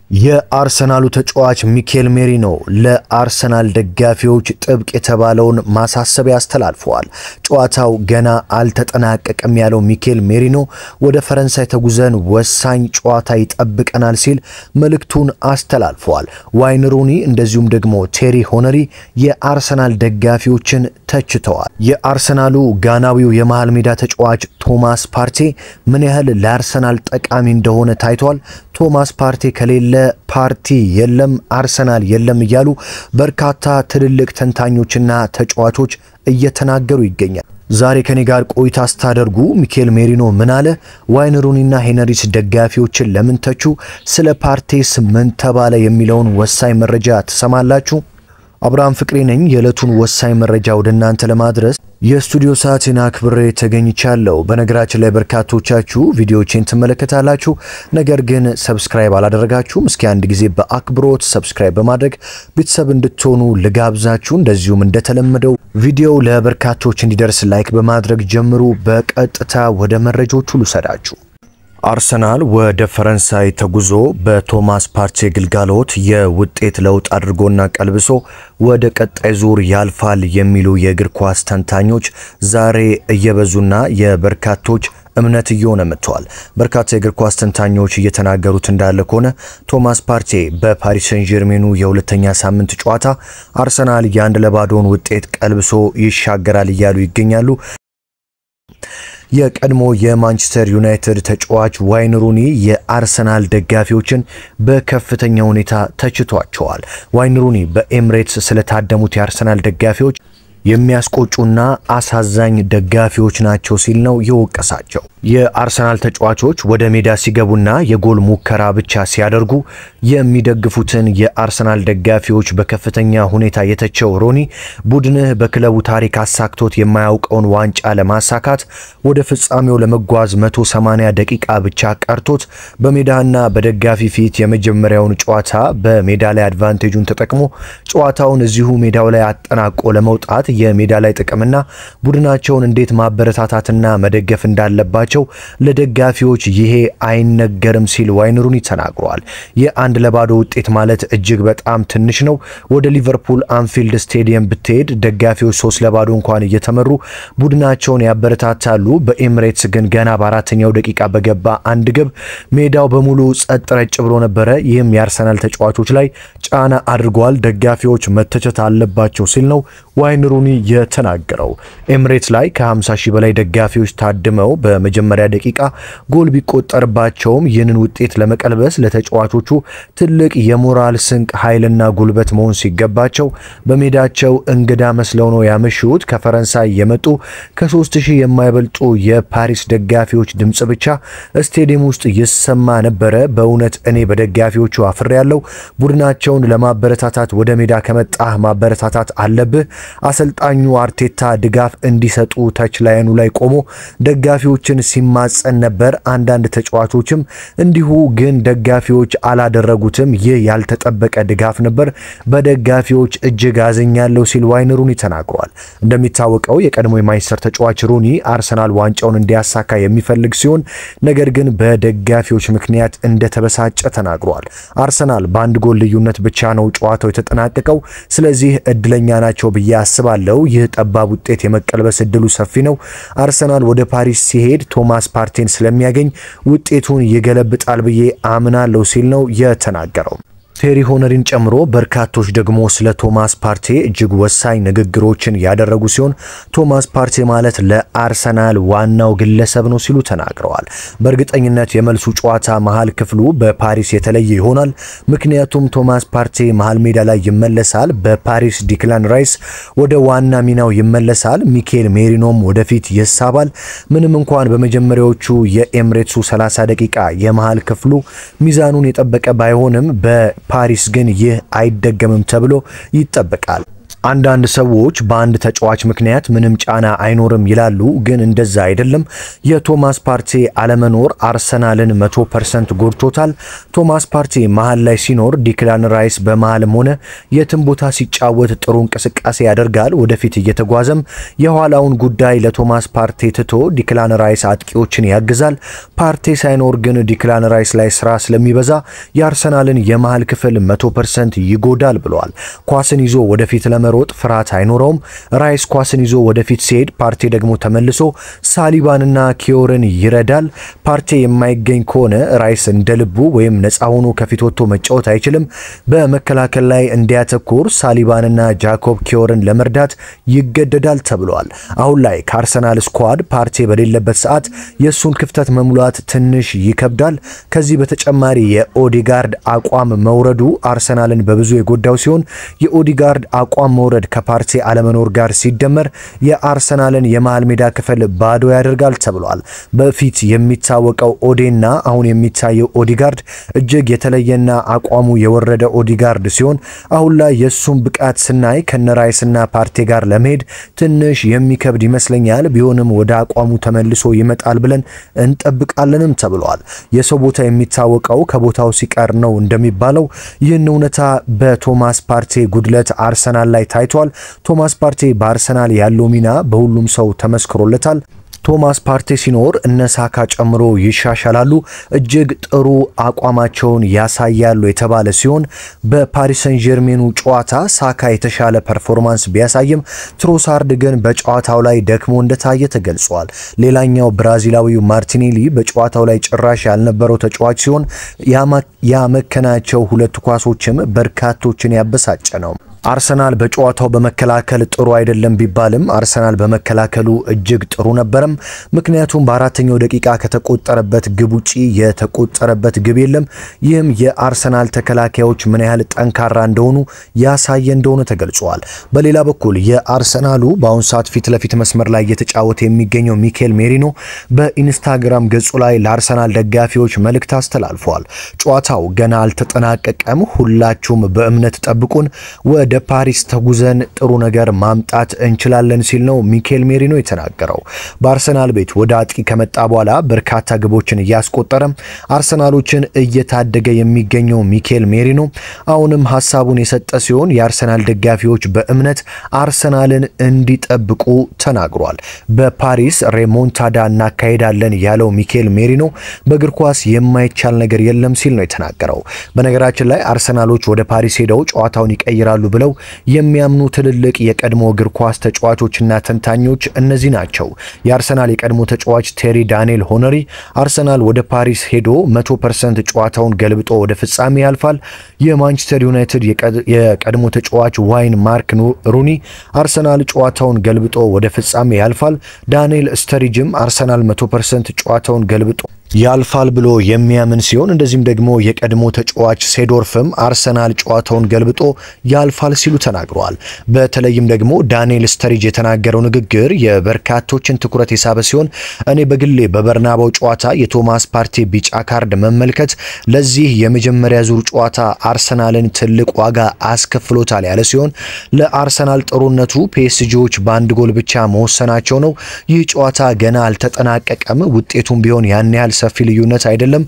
የአርሰናሉ ተጫዋች ሚኬል ሜሪኖ ለአርሰናል ደጋፊዎች ጥብቅ የተባለውን ማሳሰቢያ አስተላልፈዋል። ጨዋታው ገና አልተጠናቀቀም ያለው ሚኬል ሜሪኖ ወደ ፈረንሳይ ተጉዘን ወሳኝ ጨዋታ ይጠብቀናል ሲል መልእክቱን አስተላልፈዋል። ዋይን ሩኒ እንደዚሁም ደግሞ ቴሪ ሆነሪ የአርሰናል ደጋፊዎችን ተችተዋል። የአርሰናሉ ጋናዊው የመሃል ሜዳ ተጫዋች ቶማስ ፓርቴ ምን ያህል ለአርሰናል ጠቃሚ እንደሆነ ታይቷል። ቶማስ ፓርቴ ከሌለ ፓርቲ የለም አርሰናል የለም እያሉ በርካታ ትልልቅ ተንታኞችና ተጫዋቾች እየተናገሩ ይገኛል። ዛሬ ከኔ ጋር ቆይታ ስታደርጉ ሚኬል ሜሪኖ ምን አለ? ዋይን ሩኒና ሄነሪስ ደጋፊዎችን ለምን ተቹ? ስለ ፓርቴስ ምን ተባለ? የሚለውን ወሳኝ መረጃ ትሰማላችሁ። አብርሃም ፍቅሬ ነኝ። የዕለቱን ወሳኝ መረጃ ወደ እናንተ ለማድረስ የስቱዲዮ ሰዓቴን አክብሬ ተገኝቻለሁ። በነገራችን ላይ በርካቶቻችሁ ቪዲዮዎችን ትመለከታላችሁ፣ ነገር ግን ሰብስክራይብ አላደረጋችሁም። እስኪ አንድ ጊዜ በአክብሮት ሰብስክራይብ በማድረግ ቤተሰብ እንድትሆኑ ልጋብዛችሁ። እንደዚሁም እንደተለመደው ቪዲዮው ለበርካቶች እንዲደርስ ላይክ በማድረግ ጀምሩ። በቀጥታ ወደ መረጃዎቹ ልውሰዳችሁ። አርሰናል ወደ ፈረንሳይ ተጉዞ በቶማስ ፓርቴ ግልጋሎት የውጤት ለውጥ አድርጎና ቀልብሶ ወደ ቀጣይ ዙር ያልፋል የሚሉ የእግር ኳስ ተንታኞች ዛሬ እየበዙና የበርካቶች እምነት እየሆነ መጥቷል። በርካታ የእግር ኳስ ተንታኞች እየተናገሩት እንዳለ ከሆነ ቶማስ ፓርቴ በፓሪስ ሴን ጀርሜኑ የሁለተኛ ሳምንት ጨዋታ አርሰናል የ1-0 ውጤት ቀልብሶ ይሻገራል እያሉ ይገኛሉ። የቀድሞ የማንቸስተር ዩናይትድ ተጫዋች ዋይን ሩኒ የአርሰናል ደጋፊዎችን በከፍተኛ ሁኔታ ተችቷቸዋል። ዋይን ሩኒ በኤምሬትስ ስለታደሙት የአርሰናል ደጋፊዎች የሚያስቆጩና አሳዛኝ ደጋፊዎች ናቸው ሲል ነው የወቀሳቸው። የአርሰናል ተጫዋቾች ወደ ሜዳ ሲገቡና የጎል ሙከራ ብቻ ሲያደርጉ የሚደግፉትን የአርሰናል ደጋፊዎች በከፍተኛ ሁኔታ የተቸው ሩኒ ቡድንህ በክለቡ ታሪክ አሳክቶት የማያውቀውን ዋንጫ ለማሳካት ወደ ፍጻሜው ለመጓዝ 180 ደቂቃ ብቻ ቀርቶት በሜዳና በደጋፊ ፊት የመጀመሪያውን ጨዋታ በሜዳ ላይ አድቫንቴጁን ተጠቅሞ ጨዋታውን እዚሁ ሜዳው ላይ አጠናቆ ለመውጣት የሜዳ ላይ ጥቅምና ቡድናቸውን እንዴት ማበረታታትና መደገፍ እንዳለባቸው ለደጋፊዎች ይሄ አይነገርም ሲል ዋይን ሩኒ ተናግሯል። የ1-0 ውጤት ማለት እጅግ በጣም ትንሽ ነው። ወደ ሊቨርፑል አንፊልድ ስቴዲየም ብትሄድ ደጋፊዎች 3-0 እንኳን እየተመሩ ቡድናቸውን ያበረታታሉ። በኤምሬትስ ግን ገና በአራተኛው ደቂቃ በገባ አንድ ግብ ሜዳው በሙሉ ጸጥ ረጭ ብሎ ነበረ። ይህም የአርሰናል ተጫዋቾች ላይ ጫና አድርጓል። ደጋፊዎች መተቸት አለባቸው ሲል ነው ዋይን ሩኒ የተናገረው። ኤምሬትስ ላይ ከ50 ሺህ በላይ ደጋፊዎች ታድመው በመጀመሪያ ደቂቃ ጎል ቢቆጠርባቸውም ይህንን ውጤት ለመቀልበስ ለተጫዋቾቹ ትልቅ የሞራል ስንቅ ኃይልና ጉልበት መሆን ሲገባቸው በሜዳቸው እንግዳ መስለው ነው ያመሹት። ከፈረንሳይ የመጡ ከ3000 የማይበልጡ የፓሪስ ደጋፊዎች ድምጽ ብቻ ስቴዲየም ውስጥ ይሰማ ነበረ። በእውነት እኔ በደጋፊዎቹ አፍሬያለሁ። ቡድናቸውን ለማበረታታት ወደ ሜዳ ከመጣህ ማበረታታት አለብህ። አሰልጣኙ አርቴታ ድጋፍ እንዲሰጡ ተች ላይኑ ላይ ቆሞ ደጋፊዎችን ሲማጸን ነበር። አንዳንድ ተጫዋቾችም እንዲሁ፣ ግን ደጋፊዎች አላደረጉትም። ይህ ያልተጠበቀ ድጋፍ ነበር። በደጋፊዎች እጅግ አዝኛለሁ ሲል ዋይን ሩኒ ተናግሯል። እንደሚታወቀው የቀድሞ የማንቸስተር ተጫዋች ሩኒ አርሰናል ዋንጫውን እንዲያሳካ የሚፈልግ ሲሆን ነገር ግን በደጋፊዎች ምክንያት እንደተበሳጨ ተናግሯል። አርሰናል በአንድ ጎል ልዩነት ብቻ ነው ጨዋታው የተጠናቀቀው። ስለዚህ እድለኛ ናቸው ብዬ አስባለሁ። ይህ ጠባብ ውጤት የመቀልበስ እድሉ ሰፊ ነው። አርሰናል ወደ ፓሪስ ሲሄድ ቶማስ ፓርቴን ስለሚያገኝ ውጤቱን ይገለብጣል ብዬ አምናለሁ ሲል ነው የተናገረው። ቴሪ ሆነሪን ጨምሮ በርካቶች ደግሞ ስለ ቶማስ ፓርቴ እጅግ ወሳኝ ንግግሮችን ያደረጉ ሲሆን ቶማስ ፓርቴ ማለት ለአርሰናል ዋናው ግለሰብ ነው ሲሉ ተናግረዋል። በእርግጠኝነት የመልሱ ጨዋታ መሃል ክፍሉ በፓሪስ የተለየ ይሆናል። ምክንያቱም ቶማስ ፓርቴ መሃል ሜዳ ላይ ይመለሳል። በፓሪስ ዲክላን ራይስ ወደ ዋና ሚናው ይመለሳል። ሚኬል ሜሪኖም ወደፊት ይሳባል። ምንም እንኳን በመጀመሪያዎቹ የኤምሬትሱ 30 ደቂቃ የመሃል ክፍሉ ሚዛኑን የጠበቀ ባይሆንም ፓሪስ ግን ይህ አይደገምም ተብሎ ይጠበቃል። አንዳንድ ሰዎች በአንድ ተጫዋች ምክንያት ምንም ጫና አይኖርም ይላሉ፣ ግን እንደዛ አይደለም። የቶማስ ፓርቴ አለመኖር አርሰናልን 100% ጎድቶታል። ቶማስ ፓርቴ መሃል ላይ ሲኖር ዲክላን ራይስ በመሃልም ሆነ የትም ቦታ ሲጫወት ጥሩ እንቅስቃሴ ያደርጋል። ወደፊት እየተጓዘም የኋላውን ጉዳይ ለቶማስ ፓርቴ ትቶ ዲክላን ራይስ አጥቂዎችን ያግዛል። ፓርቴ ሳይኖር ግን ዲክላን ራይስ ላይ ስራ ስለሚበዛ የአርሰናልን የመሃል ክፍል 100% ይጎዳል ብለዋል። ኳስን ይዞ ወደፊት ለመሮጥ ፍርሃት አይኖረውም። ራይስ ኳስን ይዞ ወደፊት ሲሄድ ፓርቴ ደግሞ ተመልሶ ሳሊባንና ኪዮርን ይረዳል። ፓርቴ የማይገኝ ከሆነ ራይስ እንደልቡ ወይም ነፃ ሆኖ ከፊት ወጥቶ መጫወት አይችልም። በመከላከል ላይ እንዲያተኩር ሳሊባንና ጃኮብ ኪዮርን ለመርዳት ይገደዳል ተብሏል። አሁን ላይ ከአርሰናል ስኳድ ፓርቴ በሌለበት ሰዓት የሱን ክፍተት መሙላት ትንሽ ይከብዳል። ከዚህ በተጨማሪ የኦዲጋርድ አቋም መውረዱ አርሰናልን በብዙ የጎዳው ሲሆን የኦዲጋርድ አቋም መውረድ ከፓርቴ አለመኖር ጋር ሲደመር የአርሰናልን የመሃል ሜዳ ክፍል ባዶ ያደርጋል ተብሏል። በፊት የሚታወቀው ኦዴና አሁን የሚታየው ኦዲጋርድ እጅግ የተለየና አቋሙ የወረደ ኦዲጋርድ ሲሆን አሁን ላይ የሱን ብቃት ስናይ ከነራይስና ፓርቴ ጋር ለመሄድ ትንሽ የሚከብድ ይመስለኛል። ቢሆንም ወደ አቋሙ ተመልሶ ይመጣል ብለን እንጠብቃለንም ተብሏል። የሰው ቦታ የሚታወቀው ከቦታው ሲቀር ነው እንደሚባለው ይህን እውነታ በቶማስ ፓርቴ ጉድለት አርሰናል ላይ ታይቷል። ቶማስ ፓርቴ በአርሰናል ያለው ሚና በሁሉም ሰው ተመስክሮለታል። ቶማስ ፓርቴ ሲኖር እነ ሳካ ጨምሮ ይሻሻላሉ፣ እጅግ ጥሩ አቋማቸውን ያሳያሉ የተባለ ሲሆን በፓሪስ ሰን ጀርሜኑ ጨዋታ ሳካ የተሻለ ፐርፎርማንስ ቢያሳይም ትሮሳርድ ግን በጨዋታው ላይ ደክሞ እንደታየ ተገልጿል። ሌላኛው ብራዚላዊው ማርቲኔሊ በጨዋታው ላይ ጭራሽ ያልነበረው ተጫዋች ሲሆን ያመከናቸው ሁለት ኳሶችም በርካቶችን ያበሳጨ ነው። አርሰናል በጨዋታው በመከላከል ጥሩ አይደለም ቢባልም አርሰናል በመከላከሉ እጅግ ጥሩ ነበረም። ምክንያቱም በአራተኛው ደቂቃ ከተቆጠረበት ግብ ውጪ የተቆጠረበት ግብ የለም። ይህም የአርሰናል ተከላካዮች ምን ያህል ጠንካራ እንደሆኑ ያሳየ እንደሆነ ተገልጿል። በሌላ በኩል የአርሰናሉ በአሁን ሰዓት ፊት ለፊት መስመር ላይ እየተጫወተ የሚገኘው ሚኬል ሜሪኖ በኢንስታግራም ገጹ ላይ ለአርሰናል ደጋፊዎች መልእክት አስተላልፏል። ጨዋታው ገና አልተጠናቀቀም፣ ሁላችሁም በእምነት ጠብቁን፣ ወደ ፓሪስ ተጉዘን ጥሩ ነገር ማምጣት እንችላለን ሲል ነው ሚኬል ሜሪኖ የተናገረው። በአርሰናል ቤት ወደ አጥቂ ከመጣ በኋላ በርካታ ግቦችን እያስቆጠረ አርሰናሎችን እየታደገ የሚገኘው ሚኬል ሜሪኖ አሁንም ሐሳቡን የሰጠ ሲሆን የአርሰናል ደጋፊዎች በእምነት አርሰናልን እንዲጠብቁ ተናግሯል። በፓሪስ ሬሞንታዳ እናካሄዳለን ያለው ሚኬል ሜሪኖ በእግር ኳስ የማይቻል ነገር የለም ሲል ነው የተናገረው። በነገራችን ላይ አርሰናሎች ወደ ፓሪስ ሄደው ጨዋታውን ይቀይራሉ ብለው የሚያምኑ ትልልቅ የቀድሞ እግር ኳስ ተጫዋቾችና ተንታኞች እነዚህ ናቸው። የአርሰናል የቀድሞ ተጫዋች ቴሪ ዳንኤል ሆነሪ አርሰናል ወደ ፓሪስ ሄዶ 100% ጨዋታውን ገልብጦ ወደ ፍጻሜ ያልፋል። የማንቸስተር ዩናይትድ የቀድሞ ተጫዋች ዋይን ማርክ ሩኒ አርሰናል ጨዋታውን ገልብጦ ወደ ፍጻሜ ያልፋል። ዳንኤል ስተሪጅም አርሰናል 100% ጨዋታውን ገልብጦ ያልፋል ብሎ የሚያምን ሲሆን እንደዚህም ደግሞ የቀድሞ ተጫዋች ሴዶርፍም አርሰናል ጨዋታውን ገልብጦ ያልፋል ሲሉ ተናግረዋል። በተለይም ደግሞ ዳንኤል ስተሪጅ የተናገረው ንግግር የበርካቶችን ትኩረት የሳበ ሲሆን እኔ በግሌ በበርናባው ጨዋታ የቶማስ ፓርቴ ቢጫ ካርድ መመልከት ለዚህ የመጀመሪያ ዙር ጨዋታ አርሰናልን ትልቅ ዋጋ አስከፍሎታል ያለ ሲሆን ለአርሰናል ጥሩነቱ ፒኤስጂዎች በአንድ ጎል ብቻ መወሰናቸው ነው። ይህ ጨዋታ ገና አልተጠናቀቀም፣ ውጤቱም ቢሆን ያን ያህል ሰፊ ልዩነት አይደለም።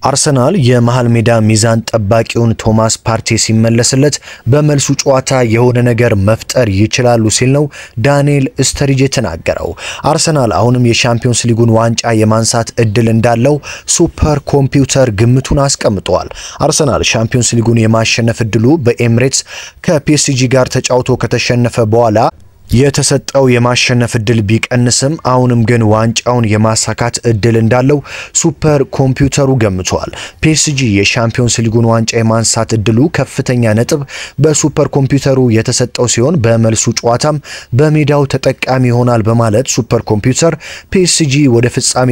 አርሰናል የመሃል ሜዳ ሚዛን ጠባቂውን ቶማስ ፓርቴ ሲመለስለት በመልሱ ጨዋታ የሆነ ነገር መፍጠር ይችላሉ ሲል ነው ዳንኤል ስተሪጅ የተናገረው። አርሰናል አሁንም የሻምፒዮንስ ሊጉን ዋንጫ የማንሳት እድል እንዳለው ሱፐር ኮምፒውተር ግምቱን አስቀምጧል። አርሰናል ሻምፒዮንስ ሊጉን የማሸነፍ እድሉ በኤምሬትስ ከፒኤስጂ ጋር ተጫውቶ ከተሸነፈ በኋላ የተሰጠው የማሸነፍ እድል ቢቀንስም አሁንም ግን ዋንጫውን የማሳካት እድል እንዳለው ሱፐር ኮምፒውተሩ ገምቷል። ፒኤስጂ የሻምፒዮንስ ሊጉን ዋንጫ የማንሳት እድሉ ከፍተኛ ነጥብ በሱፐር ኮምፒውተሩ የተሰጠው ሲሆን በመልሱ ጨዋታም በሜዳው ተጠቃሚ ይሆናል በማለት ሱፐር ኮምፒውተር ፒኤስጂ ወደ ፍጻሜ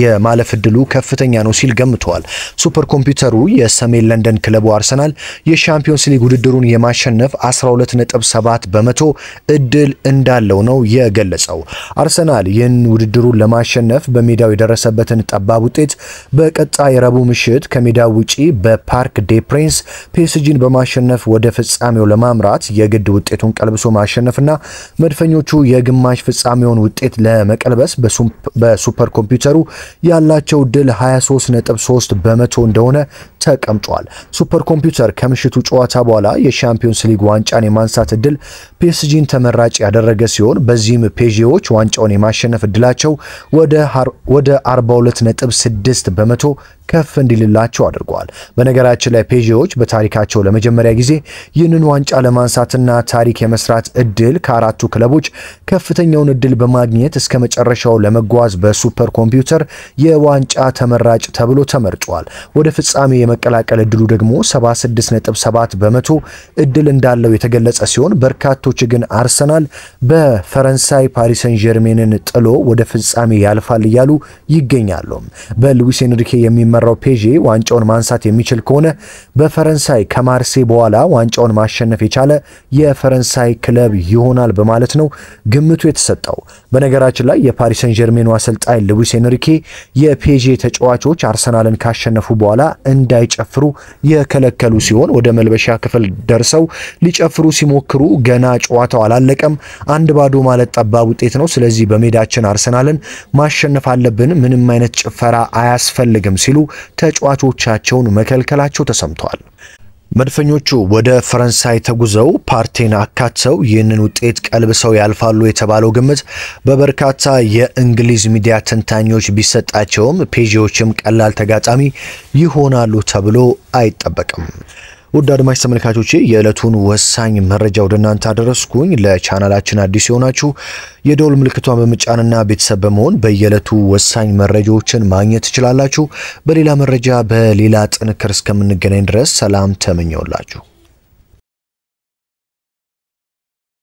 የማለፍ እድሉ ከፍተኛ ነው ሲል ገምቷል። ሱፐር ኮምፒውተሩ የሰሜን ለንደን ክለቡ አርሰናል የሻምፒዮንስ ሊግ ውድድሩን የማሸነፍ 12.7 በመቶ እድል እድል እንዳለው ነው የገለጸው። አርሰናል ይህን ውድድሩን ለማሸነፍ በሜዳው የደረሰበትን ጠባብ ውጤት በቀጣይ ረቡዕ ምሽት ከሜዳው ውጪ በፓርክ ዴ ፕሪንስ ፒኤስጂን በማሸነፍ ወደ ፍጻሜው ለማምራት የግድ ውጤቱን ቀልብሶ ማሸነፍና መድፈኞቹ የግማሽ ፍጻሜውን ውጤት ለመቀልበስ በሱፐር ኮምፒውተሩ ያላቸው ድል 23.3 በመቶ እንደሆነ ተቀምጧል። ሱፐር ኮምፒውተር ከምሽቱ ጨዋታ በኋላ የሻምፒዮንስ ሊግ ዋንጫን የማንሳት እድል ፒኤስጂን ተመራጭ ያደረገ ሲሆን በዚህም ፔዤዎች ዋንጫውን የማሸነፍ እድላቸው ወደ 42.6 በመቶ ከፍ እንዲልላቸው አድርጓል። በነገራችን ላይ ፔዤዎች በታሪካቸው ለመጀመሪያ ጊዜ ይህንን ዋንጫ ለማንሳትና ታሪክ የመስራት እድል ከአራቱ ክለቦች ከፍተኛውን እድል በማግኘት እስከ መጨረሻው ለመጓዝ በሱፐር ኮምፒውተር የዋንጫ ተመራጭ ተብሎ ተመርጧል። ወደ ፍጻሜ የመቀላቀል እድሉ ደግሞ 76.7 በመቶ እድል እንዳለው የተገለጸ ሲሆን በርካቶች ግን አርሰናል በፈረንሳይ ፓሪስ ሰን ጀርሜንን ጥሎ ወደ ፍጻሜ ያልፋል እያሉ ይገኛሉ። በሉዊስ ኤንሪኬ የሚመራው ፔዤ ዋንጫውን ማንሳት የሚችል ከሆነ በፈረንሳይ ከማርሴ በኋላ ዋንጫውን ማሸነፍ የቻለ የፈረንሳይ ክለብ ይሆናል በማለት ነው ግምቱ የተሰጠው። በነገራችን ላይ የፓሪስ ሰን ጀርሜኑ አሰልጣኝ ሉዊስ ኤንሪኬ የፔዤ ተጫዋቾች አርሰናልን ካሸነፉ በኋላ እንዳይጨፍሩ የከለከሉ ሲሆን ወደ መልበሻ ክፍል ደርሰው ሊጨፍሩ ሲሞክሩ ገና ጨዋታው አላለቀም፣ 1-0 ማለት ጠባብ ውጤት ነው፣ ስለዚህ በሜዳችን አርሰናልን ማሸነፍ አለብን፣ ምንም አይነት ጭፈራ አያስፈልግም ሲሉ ተጫዋቾቻቸውን መከልከላቸው ተሰምቷል። መድፈኞቹ ወደ ፈረንሳይ ተጉዘው ፓርቴን አካተው ይህንን ውጤት ቀልብሰው ያልፋሉ የተባለው ግምት በበርካታ የእንግሊዝ ሚዲያ ተንታኞች ቢሰጣቸውም ፔዤዎችም ቀላል ተጋጣሚ ይሆናሉ ተብሎ አይጠበቅም። ውድ አድማጭ ተመልካቾቼ የዕለቱን ወሳኝ መረጃ ወደ እናንተ አደረስኩኝ። ለቻናላችን አዲስ የሆናችሁ የደወል ምልክቷን በመጫንና ቤተሰብ በመሆን በየዕለቱ ወሳኝ መረጃዎችን ማግኘት ትችላላችሁ። በሌላ መረጃ በሌላ ጥንክር እስከምንገናኝ ድረስ ሰላም ተመኘውላችሁ።